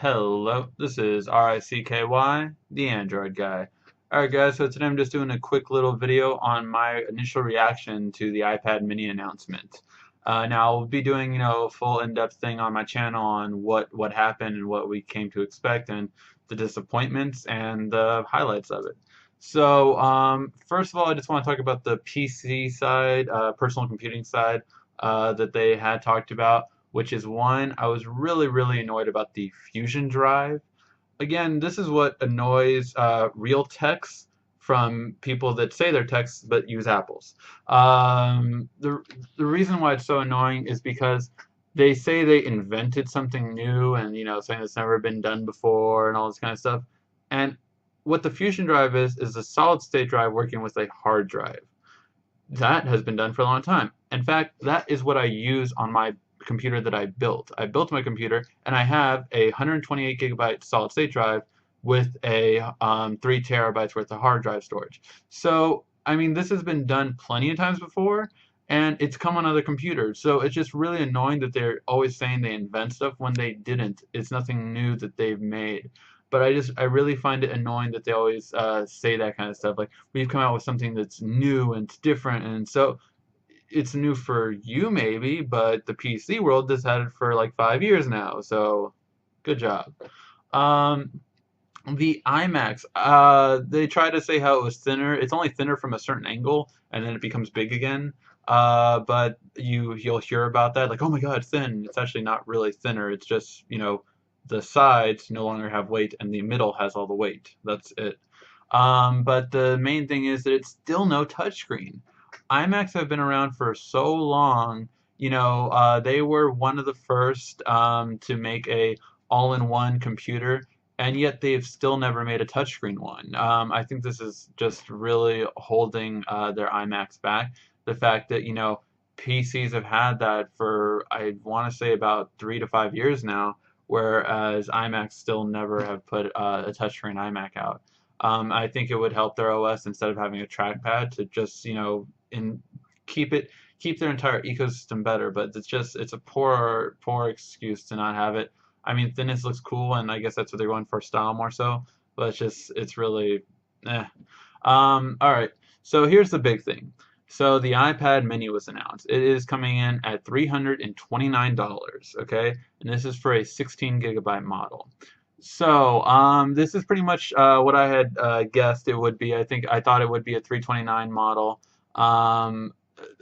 Hello, this is RICKY, the Android guy. Alright guys, so today I'm just doing a quick little video on my initial reaction to the iPad mini announcement. Now I'll be doing, a full in-depth thing on my channel on what happened and what we came to expect and the disappointments and the highlights of it. So, first of all, I just want to talk about the PC side, personal computing side, that they had talked about, which is one, I was really annoyed about the Fusion drive. Again, this is what annoys real techs from people that say they're techs but use Apples. The reason why it's so annoying is because they say they invented something new and something that's never been done before and all this kind of stuff. And what the Fusion drive is a solid state drive working with a hard drive. That has been done for a long time. In fact, that is what I use on my computer that I built. I built my computer and I have a 128 gigabyte solid state drive with a 3 terabytes worth of hard drive storage. So, I mean, this has been done plenty of times before and it's come on other computers. So it's just really annoying that they're always saying they invent stuff when they didn't. It's nothing new that they've made. But I really find it annoying that they always say that kind of stuff. Like, we've come out with something that's new and it's different, and so it's new for you maybe, but the PC world has had it for like 5 years now. So, good job. Um, the iMacs, they try to say how it was thinner. It's only thinner from a certain angle, and then it becomes big again. But you'll hear about that, like, oh my God, it's thin. It's actually not really thinner. It's just, the sides no longer have weight, and the middle has all the weight. That's it. But the main thing is that it's still no touchscreen. iMacs have been around for so long. They were one of the first to make a all-in-one computer, and yet they've still never made a touchscreen one. I think this is just really holding their iMacs back. The fact that, PCs have had that for, I want to say, about 3 to 5 years now, whereas iMacs still never have put a touchscreen iMac out. I think it would help their OS instead of having a trackpad to just, in keep their entire ecosystem better, but it's a poor excuse to not have it. I mean, thinness looks cool, and I guess that's what they're going for, style more so, but it's really all right, so here's the big thing. So the iPad mini was announced. It is coming in at $329, okay? And this is for a 16 gigabyte model. So, this is pretty much what I had guessed it would be. I thought it would be a 329 model. I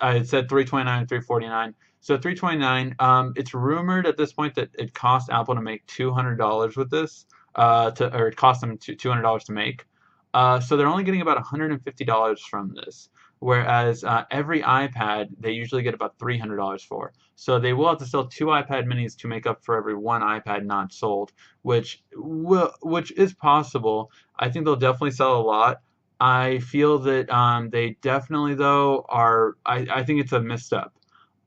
had said 329 and 349. So 329, it's rumored at this point that it cost Apple to make $200 with this, or it cost them $200 to make. So they're only getting about $150 from this, whereas every iPad they usually get about $300 for. So they will have to sell 2 iPad minis to make up for every 1 iPad not sold, which is possible. I think they'll definitely sell a lot. I feel that they definitely though are. I think it's a misstep.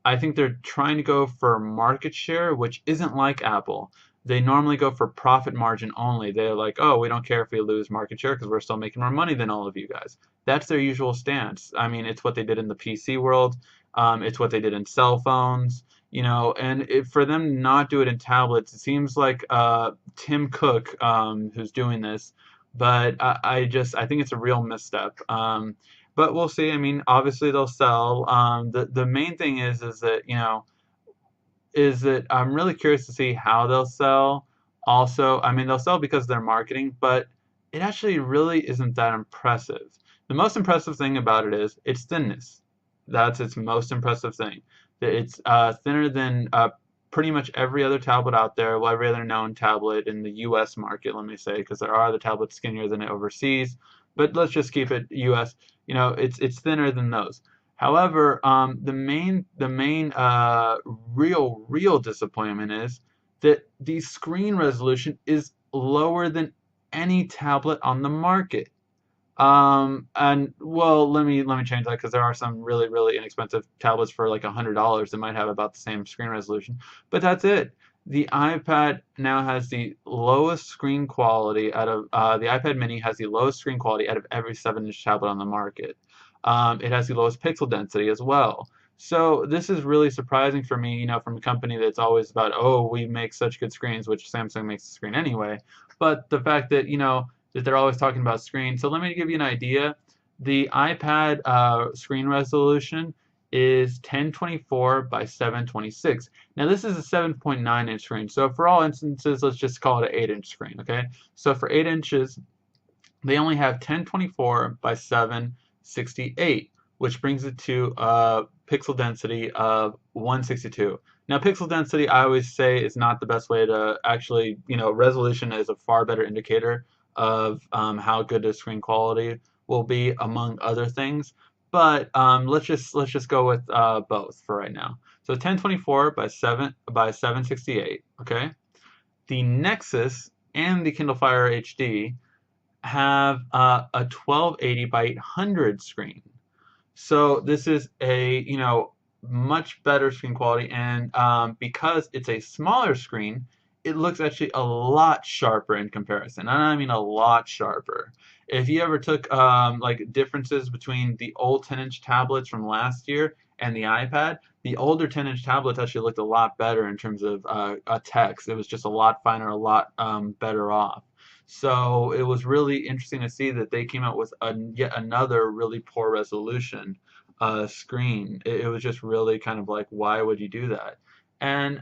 I think they're trying to go for market share, which isn't like Apple. They normally go for profit margin only. They're like, oh, we don't care if we lose market share because we're still making more money than all of you guys. That's their usual stance. I mean, it's what they did in the PC world. It's what they did in cell phones. And for them not do it in tablets, it seems like Tim Cook, who's doing this, but I think it's a real misstep. But we'll see. I mean, obviously they'll sell. The main thing is that I'm really curious to see how they'll sell. Also, I mean, they'll sell because they're marketing, but it actually really isn't that impressive. The most impressive thing about it is its thinness. That's its most impressive thing. That it's thinner than pretty much every other tablet out there, well, every other known tablet in the U.S. market, let me say, because there are other tablets skinnier than it overseas. But let's just keep it U.S. It's thinner than those. However, the main real disappointment is that the screen resolution is lower than any tablet on the market. And well, let me change that because there are some really inexpensive tablets for like $100 that might have about the same screen resolution. But that's it. The iPad now has the lowest screen quality out of the iPad mini has the lowest screen quality out of every 7-inch tablet on the market. It has the lowest pixel density as well. So this is really surprising for me, from a company that's always about, oh, we make such good screens, which Samsung makes the screen anyway. But the fact that, that they're always talking about screens. So let me give you an idea. The iPad screen resolution is 1024 by 726. Now this is a 7.9-inch screen. So for all instances, let's just call it an 8-inch screen, okay? So for 8 inches, they only have 1024 by 768, which brings it to a pixel density of 162. Now, pixel density, I always say, is not the best way to actually, resolution is a far better indicator of how good the screen quality will be, among other things. But let's just go with both for right now. So 1024 by 768. Okay. The Nexus and the Kindle Fire HD have a 1280 by 800 screen. So this is a, much better screen quality, and because it's a smaller screen, it looks actually a lot sharper in comparison. And I mean a lot sharper. If you ever took like differences between the old 10-inch tablets from last year and the iPad, the older 10-inch tablets actually looked a lot better in terms of text. It was just a lot finer, a lot better off. So it was really interesting to see that they came out with yet another really poor resolution screen. It was just really kind of like, why would you do that? And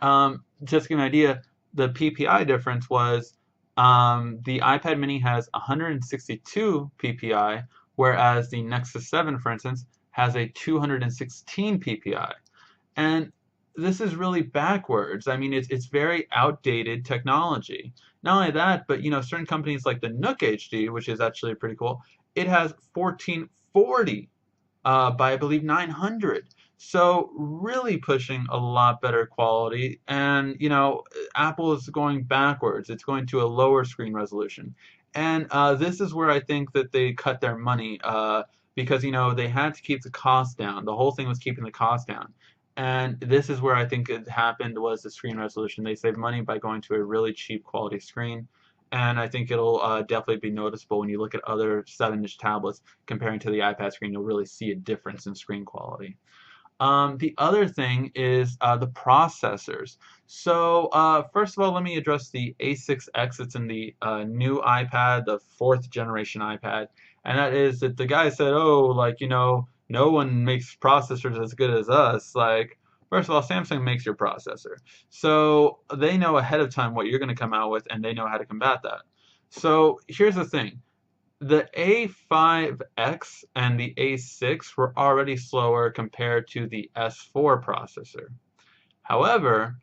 just to give you an idea, the PPI difference was the iPad mini has 162 PPI, whereas the Nexus 7, for instance, has a 216 PPI. And this is really backwards. I mean, it's very outdated technology. Not only that, but certain companies like the Nook HD, which is actually pretty cool, it has 1440 by I believe 900. So really pushing a lot better quality. And Apple is going backwards. It's going to a lower screen resolution. And this is where I think that they cut their money because they had to keep the cost down. The whole thing was keeping the cost down. And this is where I think it happened was the screen resolution. They saved money by going to a really cheap quality screen. And I think it'll definitely be noticeable when you look at other 7-inch tablets comparing to the iPad screen. You'll really see a difference in screen quality. The other thing is the processors. So first of all, let me address the A6X. It's in the new iPad, the 4th generation iPad. And that is that the guy said, oh, like, no one makes processors as good as us. Like, first of all, Samsung makes your processor. So they know ahead of time what you're going to come out with, and they know how to combat that. So here's the thing. The A5X and the A6 were already slower compared to the S4 processor. However,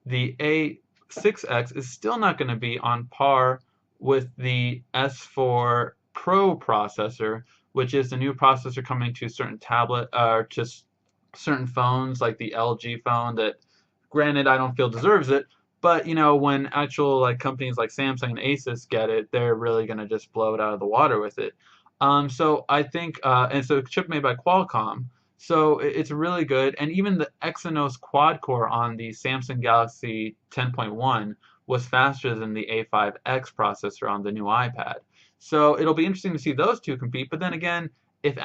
the A6X is still not going to be on par with the S4 Pro processor, which is the new processor coming to certain tablet or just certain phones like the LG phone that, granted, I don't feel deserves it, but when actual like companies like Samsung and Asus get it, they're really gonna just blow it out of the water with it. So I think, and so chip made by Qualcomm, so it's really good. And even the Exynos quad core on the Samsung Galaxy 10.1 was faster than the A5X processor on the new iPad. So it'll be interesting to see those two compete. But then again, if if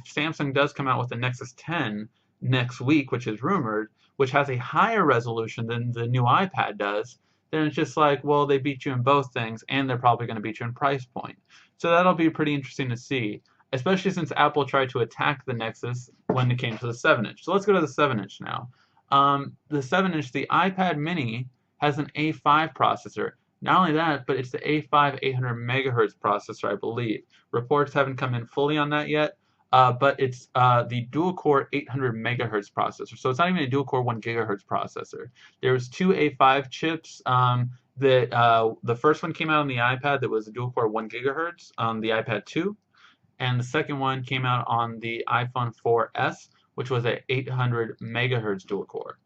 Samsung does come out with the Nexus 10 next week, which is rumored, which has a higher resolution than the new iPad does, then it's just like, well, they beat you in both things, and they're probably going to beat you in price point. So that'll be pretty interesting to see, especially since Apple tried to attack the Nexus when it came to the 7-inch. So let's go to the 7-inch now. The 7-inch, the iPad mini has an A5 processor. Not only that, but it's the A5 800 megahertz processor, I believe. Reports haven't come in fully on that yet, but it's the dual-core 800 megahertz processor. So it's not even a dual-core 1 gigahertz processor. There's two A5 chips that the first one came out on the iPad that was a dual-core 1 gigahertz on the iPad 2, and the second one came out on the iPhone 4S, which was a 800 megahertz dual-core.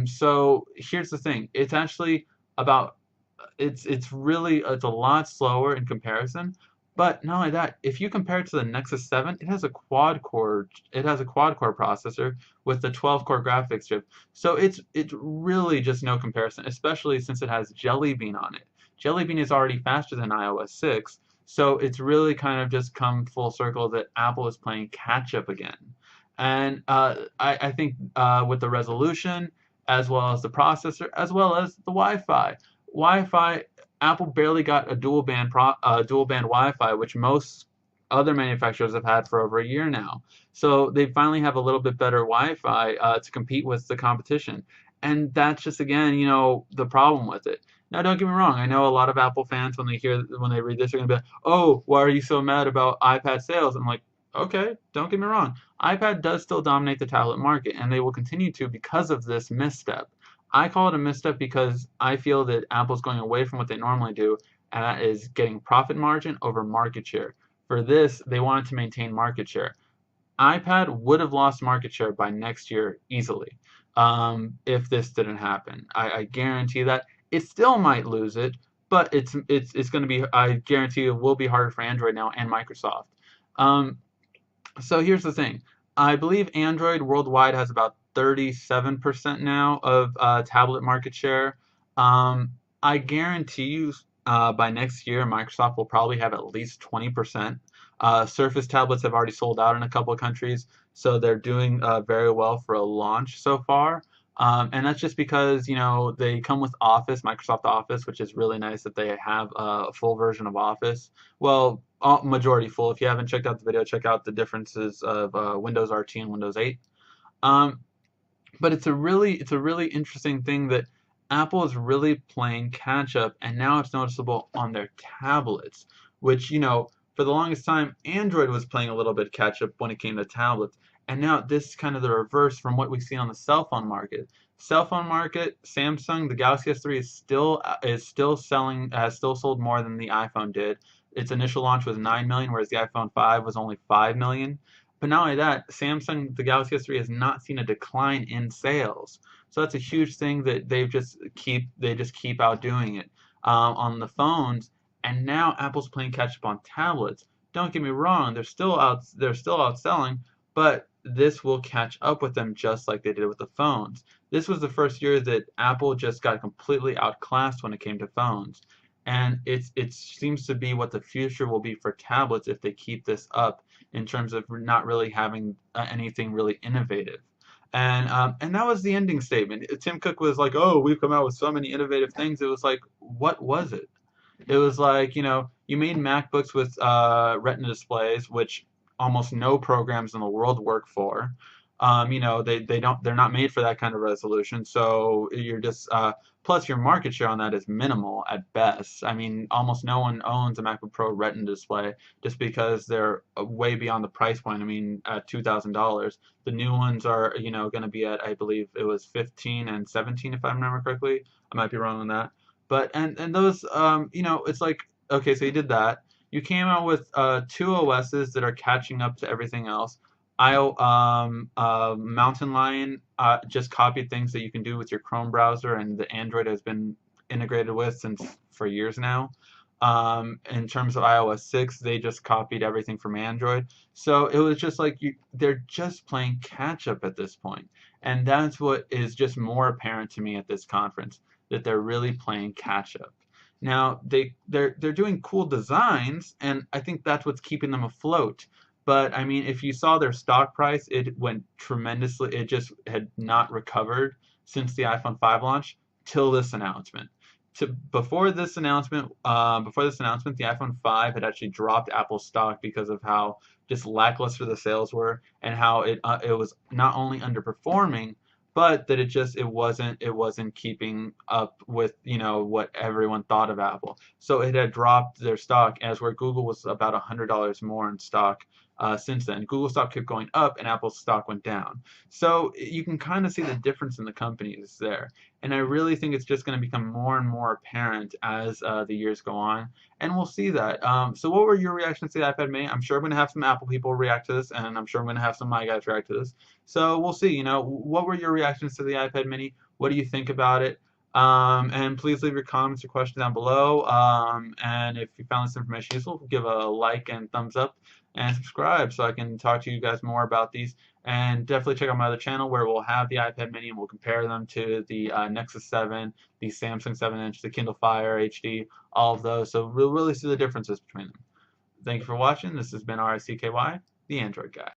So here's the thing. It's actually about it's a lot slower in comparison. But not only that, if you compare it to the Nexus 7, it has a quad core processor with the 12-core graphics chip. So it's really just no comparison, especially since it has Jelly Bean on it. Jelly Bean is already faster than iOS 6, so it's really kind of just come full circle that Apple is playing catch up again. And I think with the resolution, as well as the processor, as well as the Wi-Fi, Apple barely got a dual band Wi-Fi, which most other manufacturers have had for over a year now. So they finally have a little bit better Wi-Fi to compete with the competition. And that's just again, the problem with it. Now, don't get me wrong. I know a lot of Apple fans when they read this are gonna be like, "Oh, why are you so mad about iPad sales?" I'm like, okay, don't get me wrong. iPad does still dominate the tablet market, and they will continue to because of this misstep. I call it a misstep because I feel that Apple's going away from what they normally do, and that is getting profit margin over market share. For this, they wanted to maintain market share. iPad would have lost market share by next year easily if this didn't happen. I guarantee that. It still might lose it, but it's going to be. I guarantee it will be harder for Android now and Microsoft. Um, so here's the thing. I believe Android worldwide has about 37% now of tablet market share. I guarantee you by next year, Microsoft will probably have at least 20%. Surface tablets have already sold out in a couple of countries, so they're doing very well for a launch so far. And that's just because, they come with Office, Microsoft Office, which is really nice that they have a full version of Office. Well, majority full. If you haven't checked out the video, check out the differences of Windows RT and Windows 8. Um, but it's a really interesting thing that Apple is really playing catch up, and now it's noticeable on their tablets, which for the longest time Android was playing a little bit catch up when it came to tablets, and now this is kind of the reverse from what we see on the cell phone market. Cell phone market, Samsung, the Galaxy S3 is still selling has still sold more than the iPhone did. Its initial launch was 9 million, whereas the iPhone 5 was only 5 million. But not only that, Samsung, the Galaxy S3 has not seen a decline in sales. So that's a huge thing that they just keep outdoing it on the phones. And now Apple's playing catch up on tablets. Don't get me wrong, they're still outselling, but this will catch up with them just like they did with the phones. This was the first year that Apple just got completely outclassed when it came to phones. And it seems to be what the future will be for tablets if they keep this up in terms of not really having anything really innovative. And that was the ending statement. Tim Cook was like, "Oh, we've come out with so many innovative things." It was like, what was it? It was like, you made MacBooks with Retina displays, which almost no programs in the world work for. They're not made for that kind of resolution. So you're just plus your market share on that is minimal at best. I mean, almost no one owns a MacBook Pro Retina display just because they're way beyond the price point. I mean, at $2,000, the new ones are going to be at, I believe it was 15 and 17 if I remember correctly. I might be wrong on that. But and those it's like, okay, so you did that. You came out with two OSs that are catching up to everything else. Mountain Lion just copied things that you can do with your Chrome browser, and the Android has been integrated with since for years now. In terms of iOS 6, they just copied everything from Android. So it was just like they're just playing catch up at this point. And that's what is just more apparent to me at this conference, that they're really playing catch up. Now they're doing cool designs, and I think that's what's keeping them afloat. But I mean, if you saw their stock price, it went tremendously. It just had not recovered since the iPhone 5 launch till this announcement. Before this announcement, the iPhone 5 had actually dropped Apple's stock because of how just lackluster the sales were, and how it was not only underperforming, but that it wasn't keeping up with what everyone thought of Apple. So it had dropped their stock, as where Google was about $100 more in stock since then. Google stock kept going up and Apple's stock went down. So you can kind of see the difference in the companies there. And I really think it's just going to become more and more apparent as the years go on. And we'll see that. So what were your reactions to the iPad mini? I'm sure I'm going to have some Apple people react to this, and I'm sure I'm going to have some of my guys react to this. So we'll see. What were your reactions to the iPad mini? What do you think about it? And please leave your comments or questions down below. And if you found this information useful, give a like and thumbs up and subscribe so I can talk to you guys more about these. And definitely check out my other channel where we'll have the iPad mini and we'll compare them to the Nexus 7, the Samsung 7-inch, the Kindle Fire HD, all of those. So we'll really see the differences between them. Thank you for watching. This has been RICKY, the Android Guy.